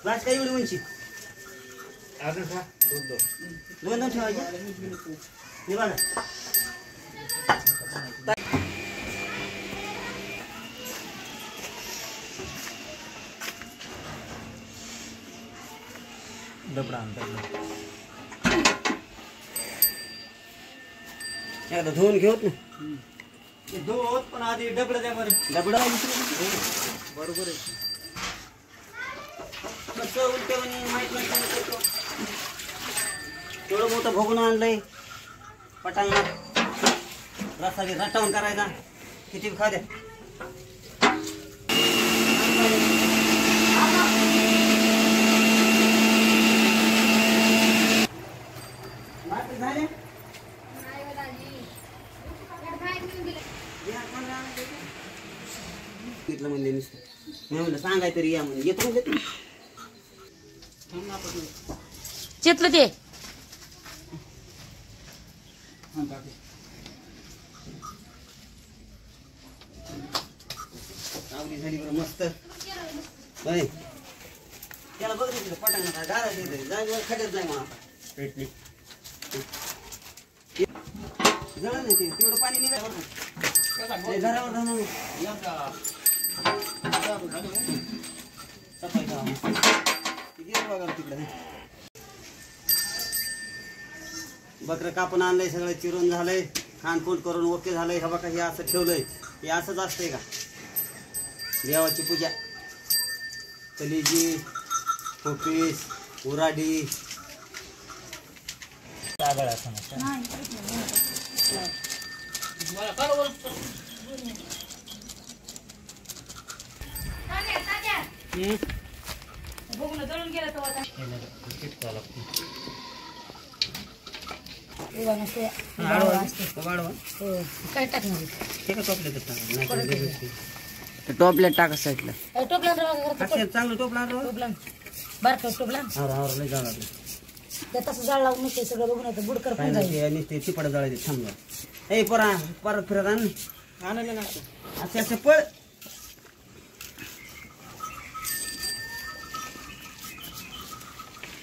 Last काय एवढी उंची अजून खा दोन दोन ठेवायचे हे बघा डबडा आणतात एकदा धुवून घेऊत ना धुवत पण आधी डबडा द्या बरं डबडा बरोबर आहे कसं उलटे माहित नाही तेवढं मोठं भोगून आणलंय पटांगणा रस्ता बी रटावून करायचा किती खा द्या झाले घेतलं म्हणले नुसतं मी म्हणलं सांगाय तरी या म्हणजे येतो म्हणजे चितलं ते आवडी झाली बरं मस्त होय त्याला बघ तिकडे पटांगणा काय घालायचं जागेवर खड्यात जाय मला पेटली जळ नाही ते तेवढं पाणी निघाय बरं घरावर जाणं सफाई करा बघा तिकडे बकरं कापून आणलंय सगळं चिरून झालंय खानपूट करून ओके झालंय हे बघा हे असं ठेवलंय हे असंच असतंय का देवाची पूजा कलिजी खोपीस उराडी काय टाकणार टोपल्या टाका साईडला टोपला चांगलं टोपला बारका टोपला तसं जाळ लावून नसते सगळं बघून येतं बुडकर पण जाईल चिपड जळायचे थांबला ए पोरा परत फिरत आणलं ना असे असे पळ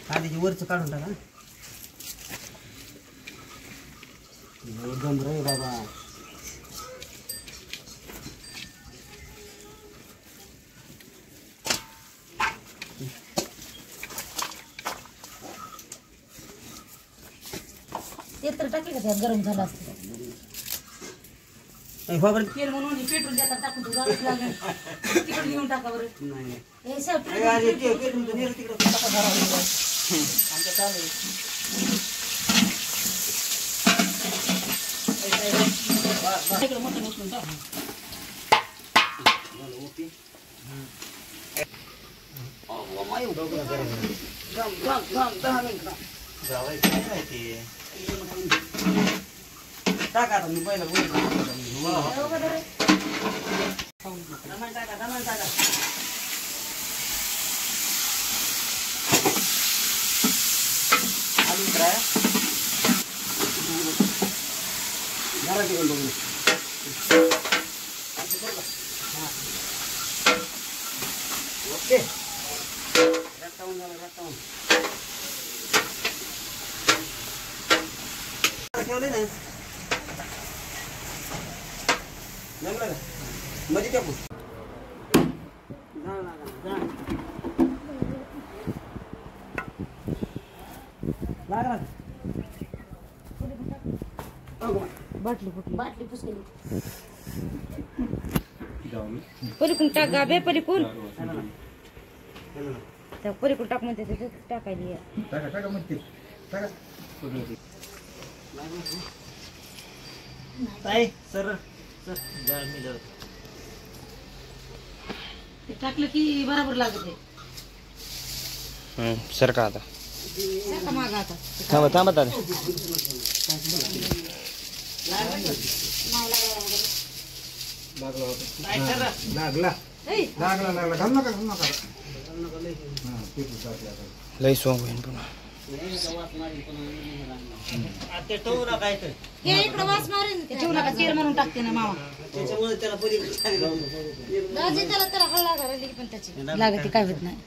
आधीची वरच काढून टाका एकदम रे बाबा ते तर टाकले का त्यात गरम झालं असतं तेल म्हणून पेट्रोल देतात टाकून तू जाळच लागेल तिकडे घेऊन टाका बरं हे साहेब आमच्या चालू इकडे मोठं उचलून टाक टाका आता मी पहिला ओके ठेवले नाही जमलं का मध्ये टाकू लागला बाटली पुसकेली परीकून टाक गाबे परीकून त्या परीकून टाक म्हणते त्याच्यात टाकायली सर टाकलं की बरोबर लागत आहे सरका आता माग आता थांबा थांबा दादा लागला घाल नका लई सोंग होईन पुन्हा ते ठेवू नका इथं. हे इकडं वास मारेन ते ठेवू नका तेल म्हणून टाकते ना मावा त्याच्यामुळे त्याला पलीकडे सांगितलं. दाजी त्याला हळा घालायला पण त्याची लागते काय होत नाही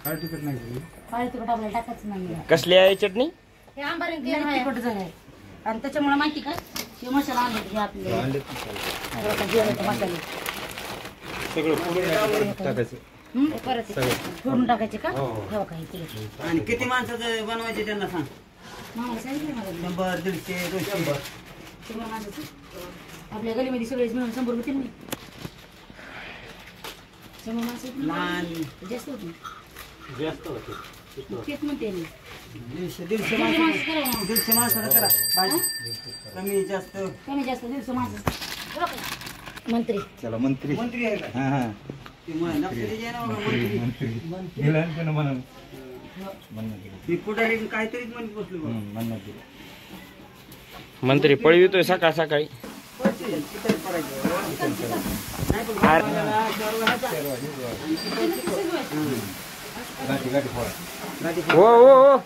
काळ तिकट नाही काळी तिखट आपल्याला टाकायचं नाही कसली आहे चटणी? हे आंबारीन तेल तिखट झालंय आणि त्याच्यामुळे माहिती का हे मसाला आणले हे आपले जेवणाचे मसाले सगळं टाकायचं परत फोडून टाकायचे का ठेवा काही तेल आणि किती माणसाचं बनवायचे त्यांना सांग. मामा सांगितलं मला 100, 150, 200. शंभर माणसाचं आपल्या गलीमध्ये सगळे मिळून 100 होतील नाही 100 माणसं लहान जास्त होती जास्त होते. तेच म्हणते मी 150 माणसाला करा भाजी. कमी जास्त कमी जास्त 150 माणसं मंत्री चला मंत्री मंत्री आहे का? हा हा ती नक्षली जे आहे ना बघा, मंत्री. गेलं म्हणून म्हणणं केलं ती पुढारी काहीतरीच म्हणत बसलो बघ. म्हणणं केलं मंत्री पळवितोय सकाळ सकाळी. पैसे किती करायचे? नाही पण गावाला सर्व ह्याचा. आणि किती गाठी गाठी फोडा गाठी हो हो हो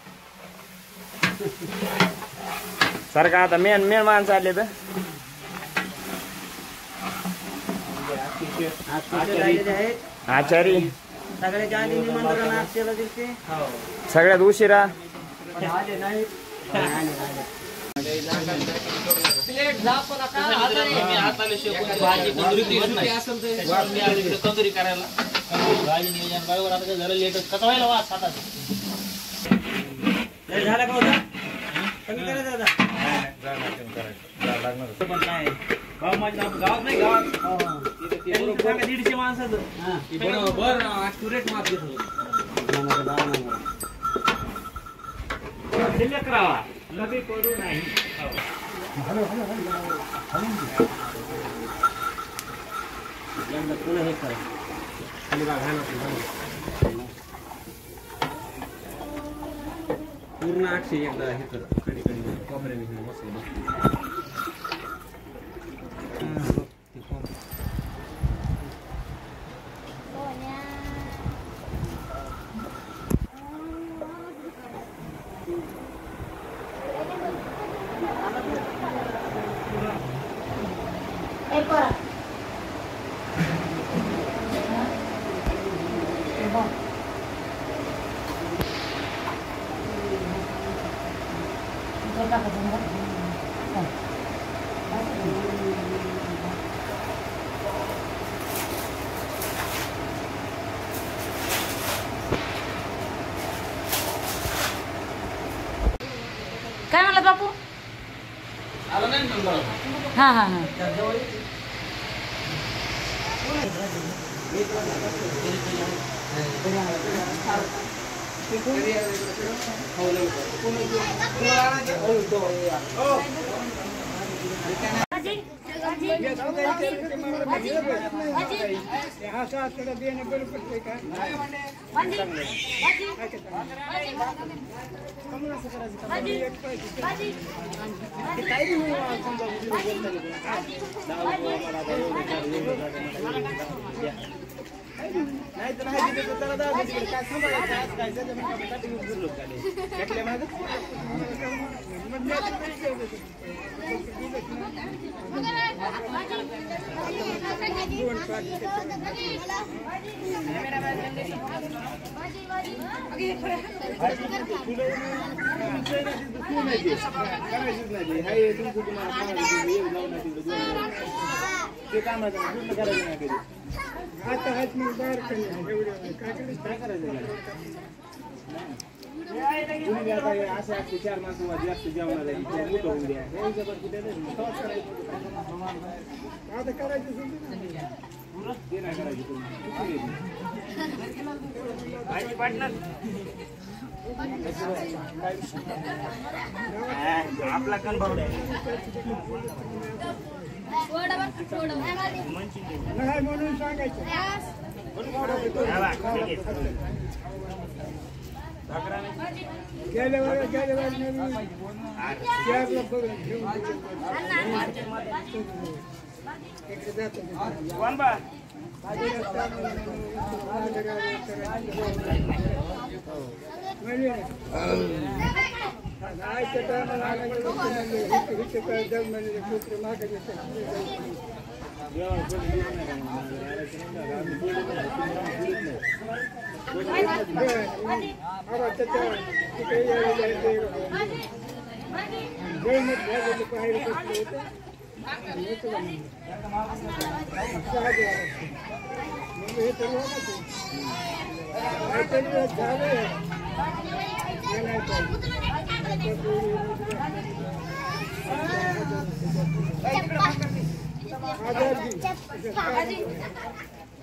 सारखं आता मेन माणसं आले तर आजचे राहिलेले आहेत. आचारी सगळ्याच्या आधी निमंत्रण आजच्याला दिसते. सगळ्यात उशिरा. आले नाहीत. आले. कंदुरी करायला भाजी नियोजन बरोबर आता जरा लेट कसा व्हायला वास आता लय झाला का होता? कमी करायचं आता. पण काय? गावात नाही गावात हो, हो. सांगा 150 माणसाचं हा. बरोबर ॲक्युरेट माप घेत होतो शिल्लक करावा कमी पडू नाही यंदा पुन्हा हे करा. खाली बघा, घाण असेल, बघा. पूर्ण 800 एकदा हे कर कधी कधी कोपऱ्याने मस्त काय म्हणलं बापू आला नाही नंबर हा हा हा आपला कण भरून आहे. म्हणून सांगायचं.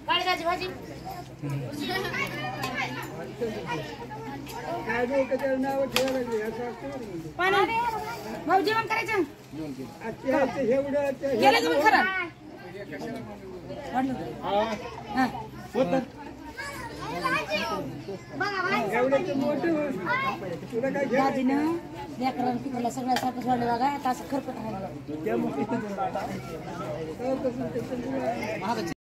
काळगाची भाजी भाऊ जेवण करायचं गेलं तुम्ही खरं दाजीनं लेकरांना पिकला सगळ्या साठच वाढलं बघा आता असं खरकट राहिलं